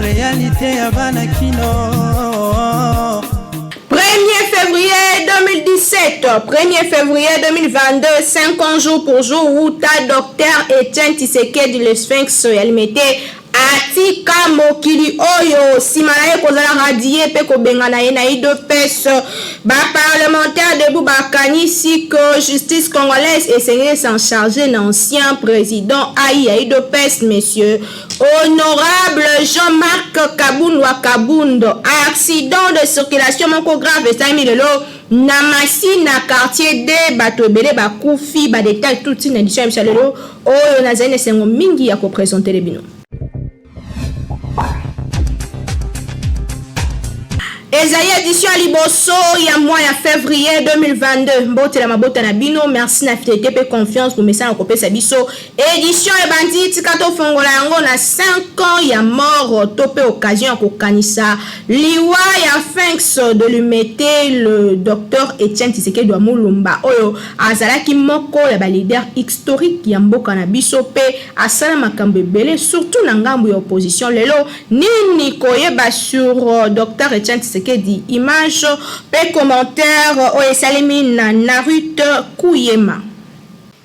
Réalité ya bana kino. 1er février 2017, 1er février 2022, 50 jours pour jour où ta docteur Etienne Tshisekedi le Sphinx alimete atika mokili oyo simana kozala radie pe kobenga na ye na IDPS ba parlementaire debout bakanisi que justice congolaise essayait s'en charger l'ancien président IDPS monsieur honorable Jean-Marc Kabundwa Kabundo. Accident de circulation moko grave esami lelo na masi na quartier de bato ebele bakufi ba détail tout in édition ya lelo oyo nazali sengo mingi ya ko présenter le bino. Ezali édition liboso ya mois ya février 2022. Mbote la mabota na bino, merci na fidélité pe confiance pour message ko pesa biso. Édition e bandi tikato fongola yango na 5 ans ya mort topé occasion ko kanisa. Liwa ya Sphinx de lui mettre le docteur Etienne Tshisekedi wa Mulumba oyo azalaki moko ya ba leader historique ya mboka na biso pe asala makambo ebele surtout na ngambo ya opposition lelo nini koyeba sur docteur Etienne Tshisekedi dit image pe commentaire o esalemi na Naruto Kuyema.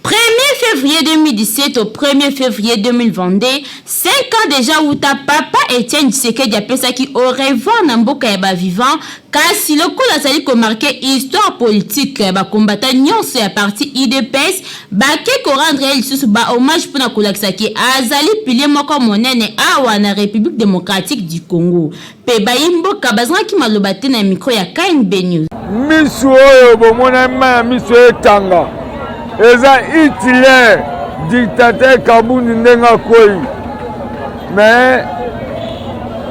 1er février 2017 au 1er février 2022, 5 ans déjà où ta papa Etienne Tshisekedi apesaki au rêvant na mboka ya ba vivant kasi lokola azali ko marquer histoire politique ba combattant nyonso ya parti IDPS bake ko rendre lisusu ba hommage pona kolakisa ki azali pilier moko monene awa na République démocratique du Congo pe bayimbo kabazaki maloba te na micro ya KNB News. Misu oyo bomona ma misu etanga eza Hitler dictateur Kabundi ndenga koi mais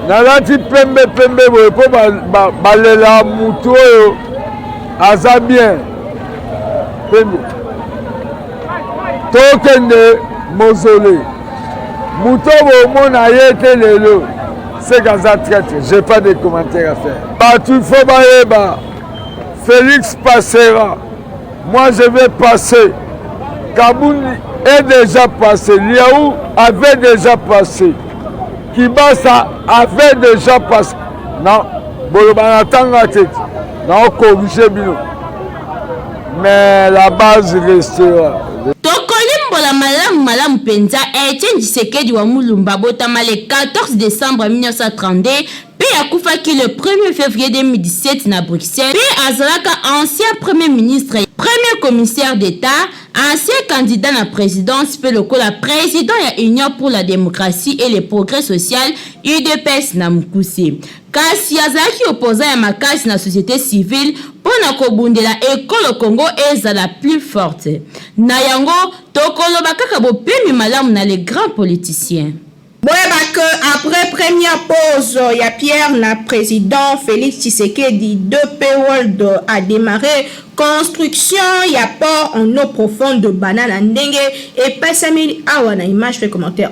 nalati pembe boye po balela mutu oyo aza bien pembe tokende mausolée mutu bomona ye te lelo c'est kaza traître. J'ai pas de commentaires à faire. Batu faut baeba Félix passera. Moi je vais passer. Kabundi est déjà passé. Liaou avait déjà passé. Kibasa avait déjà passé. Non, Bolobana Tanga tête. Non, corrigez bien. Mais la base restera. Tokolimbola malamu penza Etienne Tshisekedi wa Mulumba botama le 14 décembre 1932 pe akufaki le 1er février 2017 na Bruxelles pe azalaka ancien premier ministre, premier commissaire d'État, ancien candidat à la présidence pe lokola président ya Union pour la démocratie et le progrès social UDPS na Mukuse. Kasi azalaki opposant ya makasi na société civile pona kobundela école Congo eza la plus forte. Na yango tokoloba kaka bopemi malamu na les grands politiciens. Boyeba que après première pause, il y a Pierre, na président Félix Tshisekedi de World a démarré construction, il y a port en eau profonde de banane ndenge et pas 5000 awa na image fait commentaire.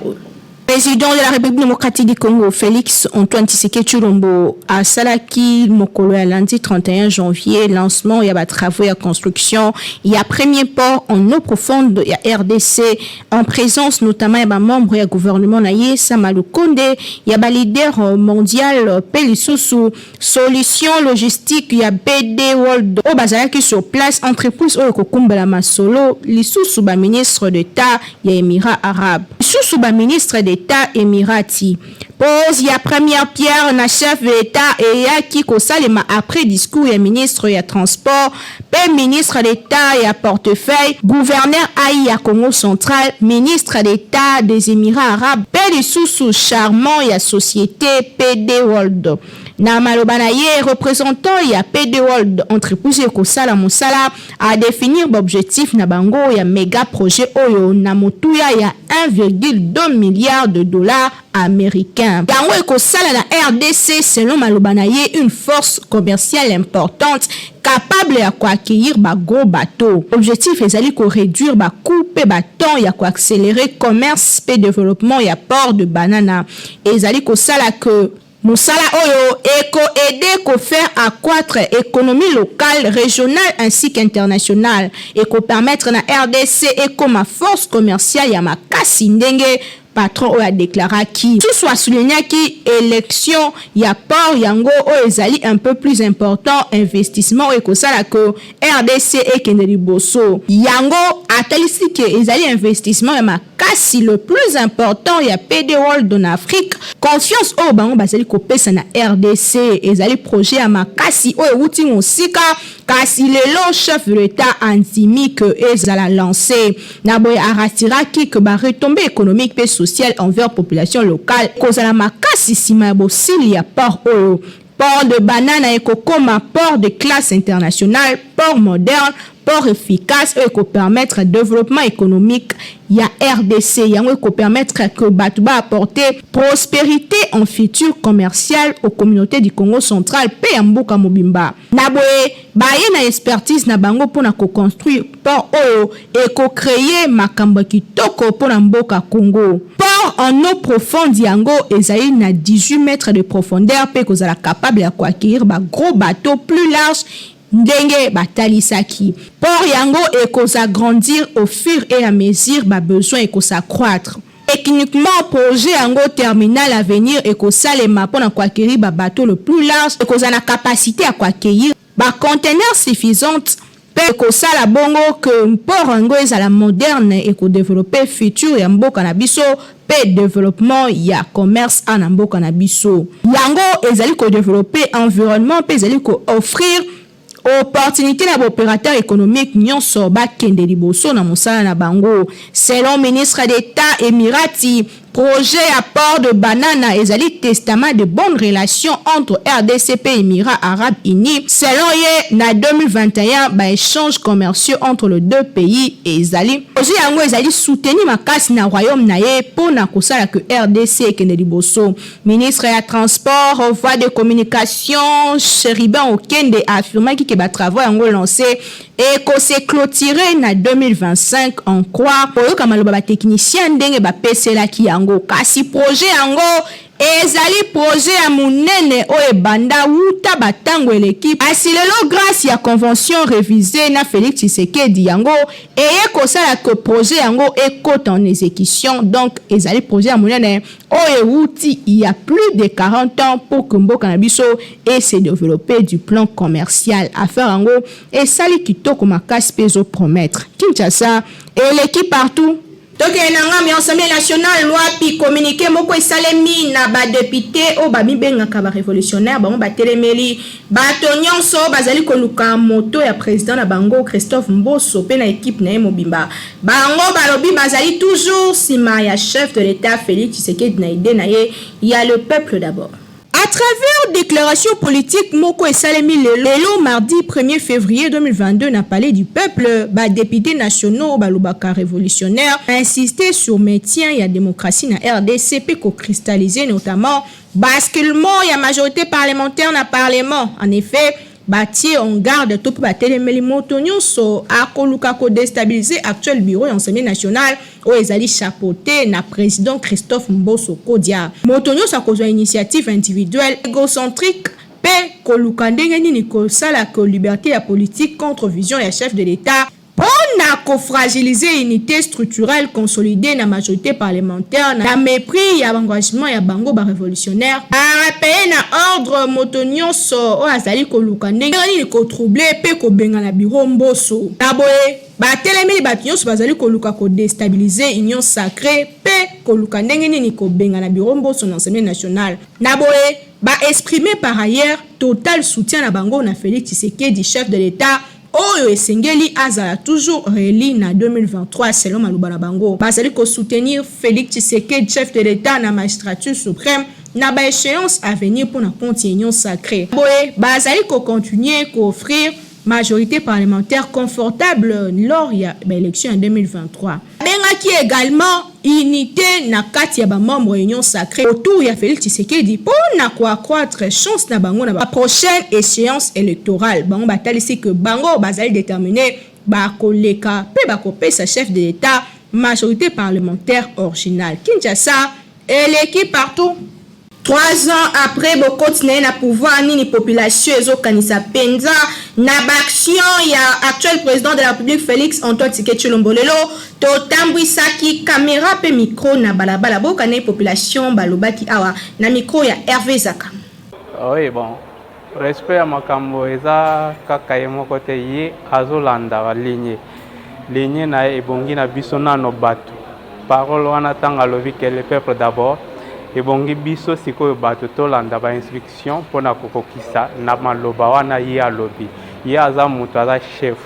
Président de la République démocratique du Congo, Félix Antoine Tshisekedi Tshilombo, à Salaki, Mokolo, lundi 31 janvier, lancement, il y a des travaux, il y a construction, il y a premier port en eau profonde, il y a RDC, en présence notamment, il y a membres, il y a gouvernement, il y a Samalou Konde, il y a leader mondial, Pelissousou, solution logistique, il y a BD World, au Bazalaki sur place, entreprise, au Kokumbala Masolo, l'Issoussou, ministre d'État, il y a Émirats Arabes, l'Issoussou, ministre d'État, Émirati. Pose, il y a première pierre, na chef d'État et il y a qui kosalema après discours, il y a ministre, il y a transport, pe ministre d'État, il y a portefeuille, gouverneur Aïe à Congo central, ministre d'État des Émirats Arabes, pe les sous-sous charmant, il y a société, PD World. Na maloba na ye représentant ya PD World entreprise ekosala mosala a définir l'objectif na bango ya méga projet oyo na motuya ya 1,2 milliard de dollars américains. Yango ekosala na RDC selon maloba na ye une force commerciale importante capable ya accueillir ba gros bateaux. Objectif ezali ko réduire ba coût pe ba temps ya ko accélérer commerce pe développement ya port de banana. Ezali ko sala que Moussala Oyo eko aider ko faire accroître économie locale, régionale ainsi qu'internationale et ko permettre na RDC et comme force commerciale ya makasi ndenge patron a déclaré qui soit souligné qui élection ya port yango o ezali un peu plus important investissement et ko sala que RDC et Kendeli Bosso yango atalisi que ezali investissement ya makasi le plus important ya PD World en Afrique confiance au bango bazali ko pesa na RDC ezali projet ya makasi o euti mosika kasi lelo chef de l'État antimi que ezala lancé na boy aratiraki que ba retombée économique pe social envers population locale kozala makasi sima ya bosili ya port oyo port de banana ekokoma port de classe internationale port moderne port efficace et ko permettre développement économique ya RDC yango ko permettre que batu ba apporter prospérité en futur commercial aux communautés du Congo central pe ya mboka mobimba na boye ba ye na expertise na bango pona ko construire port oyo et ko créer makambo kitoko pona mboka Congo port en eau profonde yango ezali na 18 mètres de profondeur pe ko zala capable ya ko accueillir ba gros bateaux plus larges ndenge batalisaki port yango s'agrandir au fur et à mesure ba besoin s'accroître techniquement projet yango terminal à venir salema pona ko accueillir ba bateau le plus large na capacité à accueillir ba conteneurs suffisante pe sala bongo que port yango ezala moderne et développer futur ya mboka na biso pe développement ya commerce en mboka na biso yango ezali ko développer environnement pe ezali ko offrir opportunité na opérateur économique nyonso ba kende liboso na mosala na bango selon ministre d'État Emirati projet à port de banana ezali testament de bonnes relations entre RDC et Émirats Arabes Unis selon ye na 2021 ba échanges commerciaux entre les deux pays ezali projet yango ezali soutenir makasi na royaume na ye pona kosala que RDC kende liboso ministre ya transport voie de communication Cheriban Okende a affirmé que ba travaux yango lancé et qu'on s'est clôturé na 2025 en croix pour que maloba ba technicien ndenge ba pesela ki yango kasi projet yango ezali projet ya munene o ebanda wuta batango l'équipe asilelo grâce ya convention révisée na Félix Tshisekedi yango et kosala que projet yango ekote en exécution donc ezali projet ya munene o ewuti il y a plus de 40 ans pour que mboka na biso et se développer du plan commercial affaire yango et sali kitoko makasi pezo promettre Kinshasa et l'équipe partout. Donc nanga Assemblée nationale loi pi communiqué moko esalemi na ba député o ba mibengaka ba révolutionnaire bango ba telemeli ba tonyonso bazali koluka moto ya président na bango Christophe Mbosso pe na équipe na mobimba bango balobi bazali toujours sima ya chef de l'État Félix Tshisekedi na ide na ye y a le peuple d'abord. À travers déclaration politique moko esalemi lelo mardi 1er février 2022 na palais du peuple ba députés nationaux balobaka révolutionnaire insisté sur maintien ya démocratie na RDC pe ko cristalliser notamment basculement ya majorité parlementaire na parlement en effet bâti en garde tout ba telemeli moto nyonso akoluka ko déstabiliser actuel bureau de l'Assemblée nationale o ezali chapeauté na président Christophe Mbosso Kodia moto nyonso akozwa initiative individuelle égocentrique pe koluka ndenge nini ko sala ko liberté ya politique contre vision ya chef de l'État on a ko fragiliser unité structurelle consolidée na majorité parlementaire na mépris ya engagement ya bango ba révolutionnaire a rappelé na ordre motonio so o azali ko luka ndenge ni ko troubler pe ko benga na bureau Mbosso na boye ba telemeli ba nyonso bazali ko luka ko déstabiliser union sacrée pe ko luka ndenge ni ko benga na bureau Mbosso na Assemblée nationale na boye ba exprimer par ailleurs total soutien na bango na Félix Tshisekedi chef de l'État Oyo esengeli azala toujours réélu na 2023 selon maloba na bango bazali ko soutenir Félix Tshisekedi chef de l'État na magistrature suprême na ba échéance à venir pour na compte union sacrée. Boye bazali ko continuer ko offrir majorité parlementaire confortable lors ya élection en 2023. Bengaki également unité na kati ya ba membre union sacrée autour ya Félix Tshisekedi pour na ko accroître chance na bango na ba prochaine échéance électorale. Bango batalisi que bango bazali déterminé ba koleka pe ba kopesa chef de l'État majorité parlementaire originale. Kinshasa et l'équipe partout. 3 ans après, vous continuez à pouvoir ni population et kanisa penza na action ya actuel président de la République Félix Antoine Tshisekedi Tshilombo to tambwisaki caméra pe micro na balabala boka na population balobaki awa na micro ya Hervé Zaka. Oui, bon. Respect à makambo eza kaka yemoko te ye azolanda ba ligne na ebongi na biso nano bato. Parole wana tanga lobi que le peuple d'abord. Ebongi biso sikoyo bato tolanda ba instruction pona kokokisa na maloba wana ye alobi. Ye aza mutu aza chef.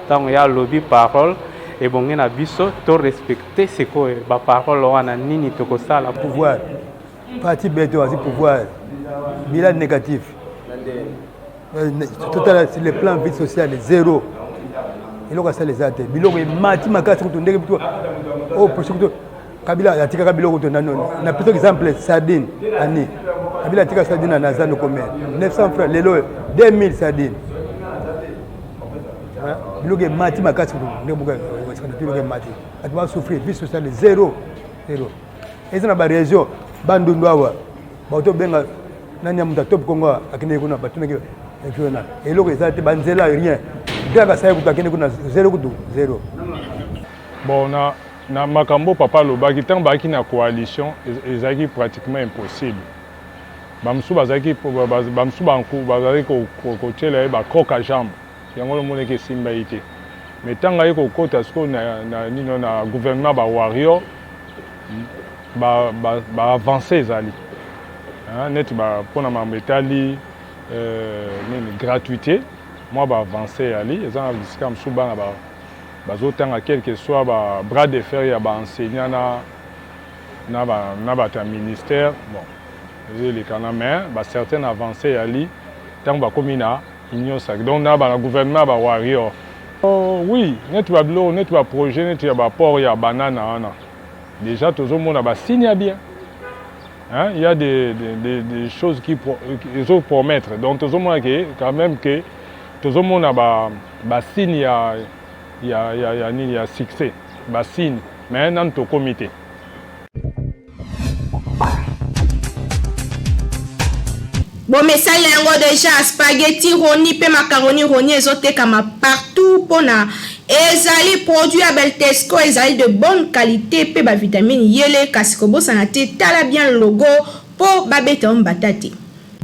Tango ya lobi parole ebongi na biso to respecter sikoyo ba parole wana nini tokosala pouvoir. Parti beto azi pouvoir. Bilan négatif. Total sur le plan vie sociale zéro. Il y a ça les athées. Biloko mati makasi kutondeke bitu. Oh prochain Kabila atika Kabila kutonano. Na plutôt exemple sardine ani. Kabila atika sardine na zano combien 900 francs lelo 2000 sardines. Biloko mati makasi kutondeke buka wasana biloko mati. Atwa souffrir vie sociale zéro. Zéro. Et ça na ba région bandundu awa. Bato benga nani amuta top Congo akine kuna batuneke ekona. Eloko ezate banzela rien. Daga sai kutakine kuna zéro kudu zéro. Bon na makambo papa lobaki tant baki na coalition ezaki pratiquement impossible. Bamsu bazaki bamsu banku bazaki ko tela ba croque jambe. Yango lo moneke simba ite. Mais tant ayi ko kota sko na nino na gouvernement ba warrior ba avancer zali. Net ba pona mametali nini gratuité. Moi ba avancer ali ezanga bisika msuba na ba bazotanga quel que soit ba bras de fer ya ba enseignant na ba ministère bon les canamais ba certaines avancées ali tant ba komina union sacrée donc na ba gouvernement ba warrior oh oui net ba blo net ba projet net ya ba port ya banana ana déjà tout le monde a ba signe bien. Hein, il y a des choses qui ont promettre donc tout le monde quand même que tout le monde a ba signe il y a succès ba signe mais dans ton comité. Bon message yango déjà spaghetti roni pe macaroni roni ezotekama partout pona ezali produit à Beltesco ezali de bonne qualité pe ba vitamine yele kasi kobosana te tala bien logo po babeta mbatati.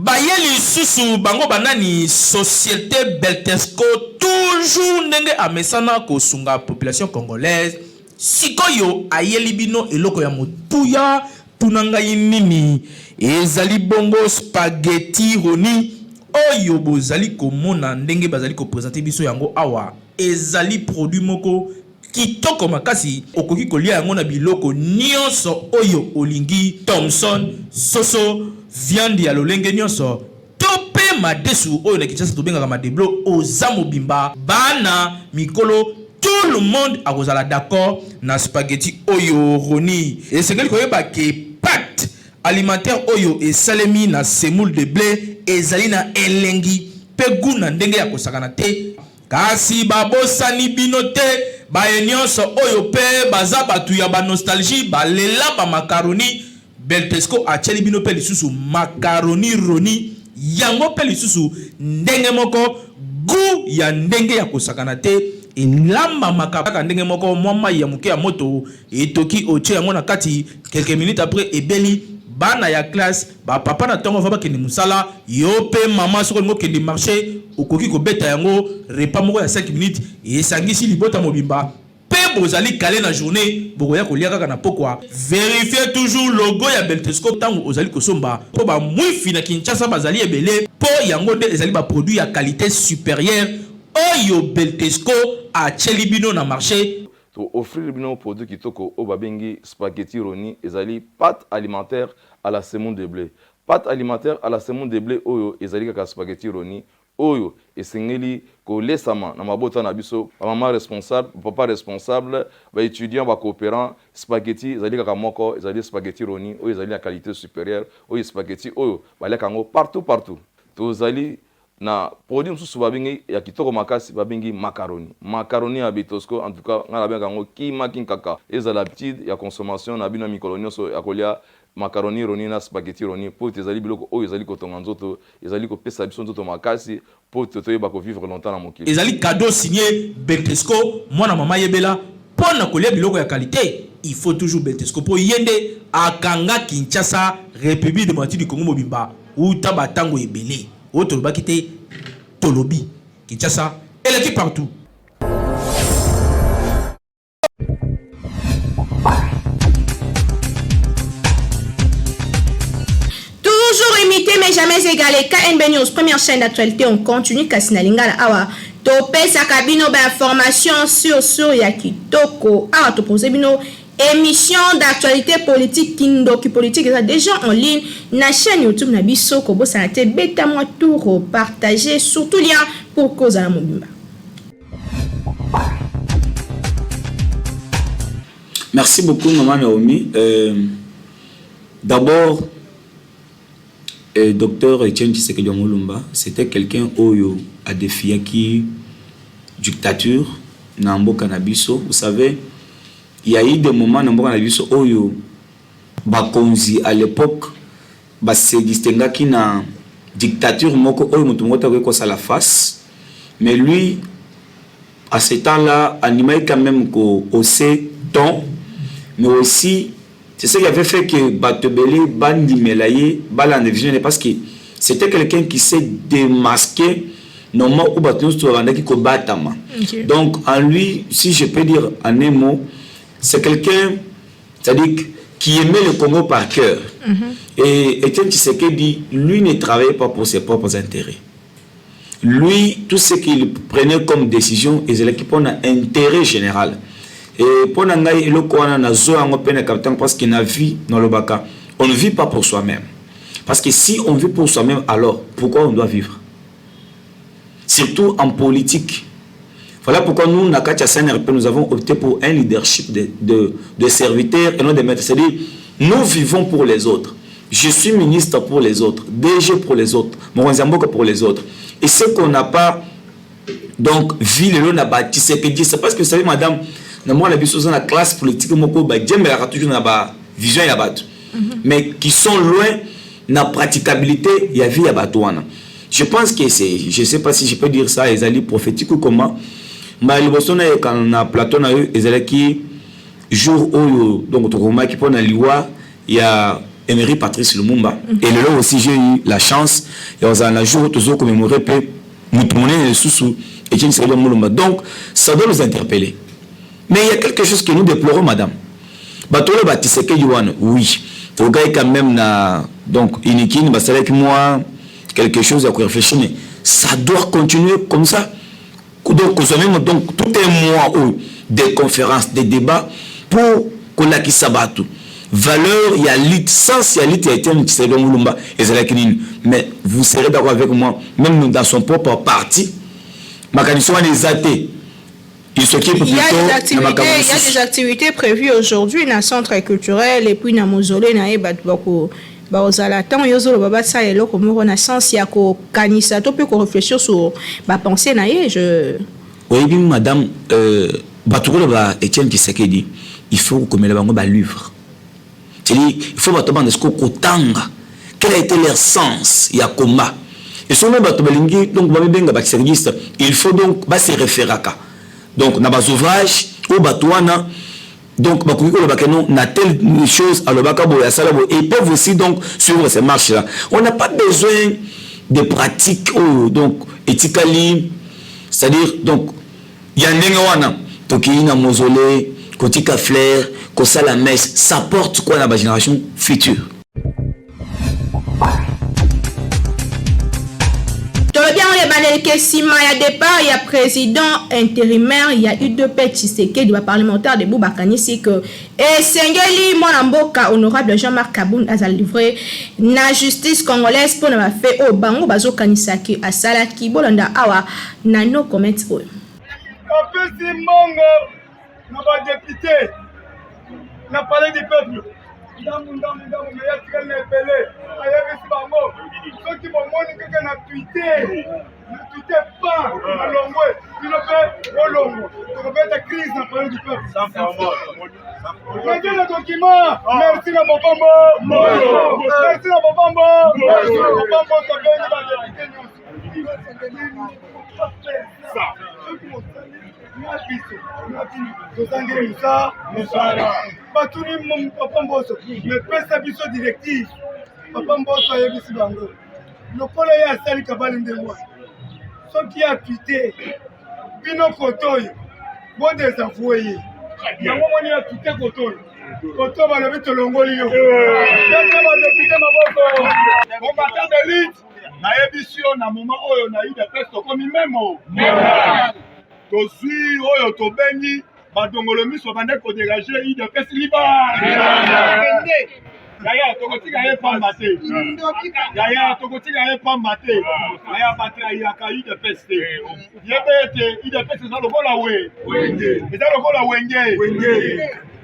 Bayeli susu bango banani société Beltesco toujours ndenge amesana kosunga population congolaise sikoyo ayeli bino eloko ya motuya tunanga nini ezali bongo spaghetti roni oyo bozali komona ndenge bazali ko présenter biso yango awa ezali produit moko kitoko makasi okoki kolia yango na biloko nyonso oyo olingi Thomson soso viande ya lolenge nyonso tope madesu oyo na Kinshasa tobengaka madeblo oza mobimba bana mikolo tout le monde akozala d'accord na spaghetti oyo roni esengeli koyeba ke pâte alimentaire oyo esalemi na semoule de blé ezali na elengi pe guna ndenge ya kosakana te kasi babosani bino te baye nyonso oyo pe baza batu ya ba nostalgie balela ba macaroni Beltesco acheli bino pe lisusu macaroni roni yango pe lisusu ndenge moko gu ya ndenge ya kosakana te elamba makaka ndenge moko mwama ya muke ya moto etoki oche yango na kati quelques minutes après ebeli bana ya classe ba papa na tongo va bakende musala yo pe mama soko ngo kende marché okoki ko beta yango repas moko ya 5 minutes esangisi libota mobimba pe bozali calé na journée bokoya kolia kaka na pokwa vérifiez toujours logo ya Beltesco tango ozali kosomba po ba mwifi na Kinshasa bazali ebele po yango de ezali ba produit ya qualité supérieure oyo Beltesco a chelibino na marché to offrir bino produit kitoko o babengi spaghetti roni ezali pâte alimentaire à la semoule de blé pâte alimentaire à la semoule de blé oyo ezali kaka spaghetti roni oyo esengeli kolesama na mabota na biso maman responsable papa responsable ba étudiant ba coopérant spaghetti ezali kaka moko ezali spaghetti roni oyo ezali na qualité supérieure oyo spaghetti oyo baleka ngo partout tozali na produit mususu babingi ya kitoko makasi babingi macaroni ya Bitosco en tout cas ngala benga ngo kima kinkaka ezala l'habitude ya consommation na bino mikolo nyonso ya kolia macaroni roni na spaghetti roni po ezali biloko oyo ezali kotonga nzoto ezali kopesa biso nzoto makasi po toyeba ko vivre longtemps na mokili ezali cadeau signé Betesco mwana mama yebela pona kolia biloko ya qualité il faut toujours Betesco po yende akanga Kinshasa République démocratique du Congo mobimba uta batango ebele autre bakite tolobi Kinshasa et l'équipe partout. Toujours imité mais jamais égalé. KNB News, première chaîne d'actualité, on continue. Kassina Lingala Awa. Topé Sakabino, information sur Yakitoko. Awa, to pose bino. Émission d'actualité politique Kindoki politique déjà en ligne na chaîne YouTube na biso kobo sanate beta moi tour partager surtout lien pour cause à la mobimba. Merci beaucoup maman Naomi. D'abord docteur Etienne Tshisekedi Mulumba, c'était quelqu'un oyo a défié qui dictature na mboka na biso, vous savez. Il y a eu des moments dans le oyo bakonzi à l'époque se distingua qui na dictature moko oyo mutumota ko sa la face, mais lui à ce temps-là animait quand même ko haussait ton, mais aussi c'est ce qui avait fait que Batebele bandi melaye bala vision parce que c'était quelqu'un qui s'est démasqué normalement ou batonus to bandaki ko batama. Donc en lui, si je peux dire en un mot, c'est quelqu'un, c'est-à-dire qui aimait le Congo par cœur. Et Etienne Tshisekedi, lui, ne travaillait pas pour ses propres intérêts. Lui, tout ce qu'il prenait comme décision, il pour un intérêt général. Et pour parce qu'il a vie dans le baka, on ne vit pas pour soi-même. Parce que si on vit pour soi-même, alors pourquoi on doit vivre? Surtout en politique. Voilà pourquoi nous, Nakatia CNRP, nous avons opté pour un leadership de serviteurs et non de maîtres. C'est-à-dire, nous vivons pour les autres. Je suis ministre pour les autres, DG pour les autres, Moranzamboka pour les autres. Et ce qu'on n'a pas, donc, vu le lot n'a bâti, c'est parce que vous savez, madame, moi, la vision dans la classe politique, vision mais qui sont loin de la praticabilité, il y a vie à Batouana. Je pense que c'est, je ne sais pas si je peux dire ça, les alliés prophétiques ou comment. Mais le Boston, quand on a Platon, ils allaient qui jour où donc qui prend la liwa, il y a Emery Patrice Lumumba. Et là aussi j'ai eu la chance, et on a un jour où toujours commémoré Moutoumouné et Soussou et Etienne Tshisekedi Mulumba. Donc ça doit nous interpeller. Mais il y a quelque chose que nous déplorons, madame. Batolo Tshisekedi Wan, oui. Au gars quand même na donc Inikin, bah c'est avec moi quelque chose à quoi réfléchir, mais ça doit continuer comme ça. Donc, tout un mois des conférences, des débats pour qu'on ait sabatou. Valeur, il y a lit, sens, il y a lit, il y a été mais vous serez d'accord avec moi, même dans son propre parti, il y a des activités prévues aujourd'hui dans le centre culturel et puis dans le mausolée, Baozala tant yozolo baba ça et loko mo renaissance ya ko kanisa to peut ko réfléchir sur ba pensée na ye je oui bien madame batouko ba Etienne Tshisekedi il faut que me la bango ba livre c'est-à-dire il faut bato bande ko kotanga quel a été leur sens ya combat et son nom bato balingi donc ba benga ba service il faut donc ba se référer à donc na ba ouvrage ou batouana. Donc, na telle chose à et ils peuvent aussi donc suivre ces marches-là. On n'a pas besoin de pratiques donc ethically, c'est-à-dire donc il y a un toki mausolée, kotika flair, kosa la messe, ça porte quoi dans la génération future. Bien, on Kanelke Sima, il y a départ, il y a président intérimaire, il y a UDP Tshisekedi, du parlementaire de Boubakani, c'est que et Sengeli Monamboka, honorable Jean-Marc Kaboun, a livré la justice congolaise pour ne pas faire au bango bazo kanisaki à Salaki, Bolanda Awa, Nano comment o. Après si Mongo, n'a pas député, n'a parlé du peuple. Ndamu, mais il y a très l'épelé. Il y a des bango. Ceux qui m'ont montré que n'a tweeté. Ne tweetez pas à Longwe. Tu ne fais au Longo. Tu refais ta crise n'a parlé du peuple. Sans format. Regardez le document. Merci à Bobambo. Merci à Bobambo. Bobambo, ça fait une mais pesa biso directive papa mboso ayebisi bango lokola ye asali kabali ndengo soki atwite bino kotoyo bodesavoué ye yango moni atwite kotoyo koto balobi tolongoli yo ete badepute maboko combattant de lutte nayebisi yo na moment oyo na UDPS tokomi memo tozwi oyo tobengi badongolo miso bande kodégage UDPS liba yaya tokotika ye pamba te yaya tokotika ye pamba te yaya batrahiraka UDPS te yebe ete UDPS eza lokola eza lokola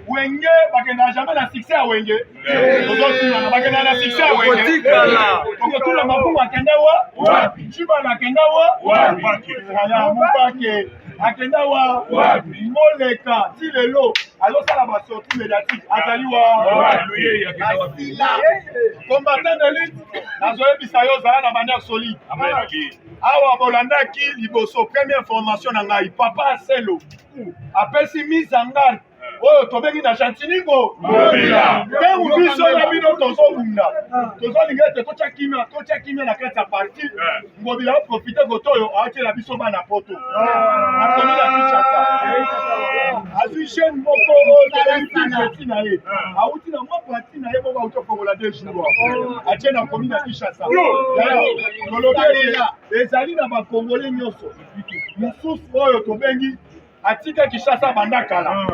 wenge bakenda jamais na succès ya wenge tozotuna bakenda na succès ya wenge tokotuna makungu akenda wa chiba nakenda wa yaya mupake akenda wa moleka ti lelo azosala basorti médiatique azali wa combattant de lutte nazoyebisa yo ozala na manière solide awa bolandaki liboso première information na ngai papa aselo apesi mise en garde oyo tobengi na chantiningo ntango biso na bino tozobunda tozolinga ete totya kimia na kati ya parti ngobila oprofite koto oyo aotyela biso bana poto akomi na kinshasa azwi chaine moko oyoeti na ye awuti na mwa parti na ye moko auti ofongola 2 jours atie na komi na kinshasa tolobi ezali na bakongole nyonso mosusu oyo tobengi atika kinshasa banda kala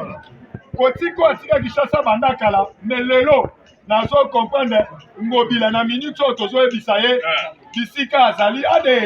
kotiko atika kinshasa banda kala mais lelo nazo comprendre ngobila na minute oyo tozoyebisa ye bisika azali ade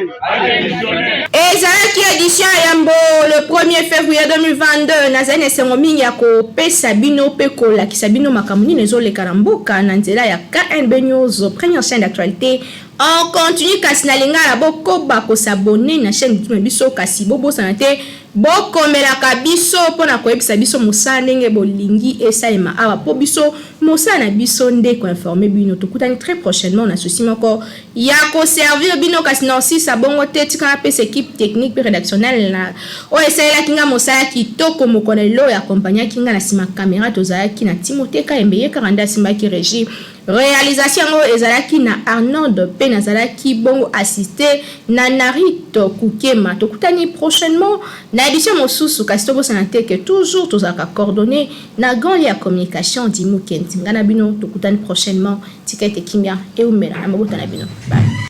ezalaki édition yambo le 1er février 2022 nazali esengo mingi ya kopesa bino mpe kolakisa bino makambo nini ezoleka na mboka na nzela ya KNB News première chaîne d'actualité. On continue kasi na lingala bokoba ko s'abonner na chaîne YouTube biso kasi bobosana te bokomelaka biso pona koyebisa biso mosala ndenge bolingi esalema awa po biso mosala na biso nde ko informer bino tokutani très prochainement na souci moko ya ko servir bino kasi na aussi sabongo te tika pe équipe technique et rédactionnelle na o esalela kinga mosala kitoko mokolelo ya compagnie kinga na sima caméra tozalaki na Timothée Kaembeye Karanda simbaki régie réalisation ezalaki na Arnaud pe nazalaki bongo assisté na Narito Kukema tokutani prochainement na édition mosusu kasi tobosana te que toujours tozalaka coordonné na grand ya communication Dimukenti ngana bino tokutani prochainement tikete kimia e umela na mabota na bino bye.